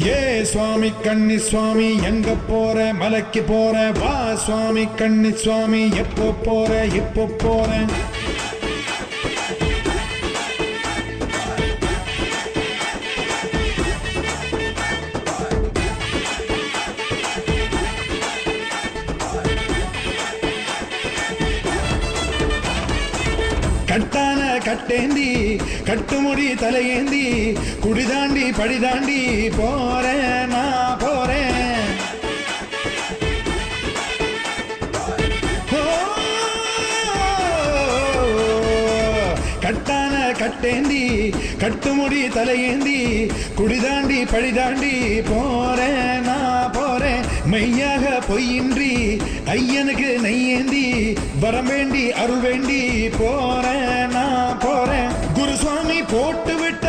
ஏ சுவாமி கன்னி சுவாமி எங்க போற மலைக்கு போற வா சுவாமி கன்னி சுவாமி எப்போ போற எப்போ போற கட்டான கட்டேந்தி கட்டுமுடி தலையேந்தி குடிதாண்டி படிதாண்டி போறேன் நான் போறேன் கட்டான கட்டேந்தி கட்டுமுடி தலையேந்தி குடிதாண்டி படிதாண்டி போறேன் நான் போறேன் மெய்யாக பொய்யின்றி ஐயனுக்கு நெய்யேந்தி வரம் வேண்டி அருள் வேண்டி போறேன் நான் போறேன் குருசுவாமி போட்டு விட்ட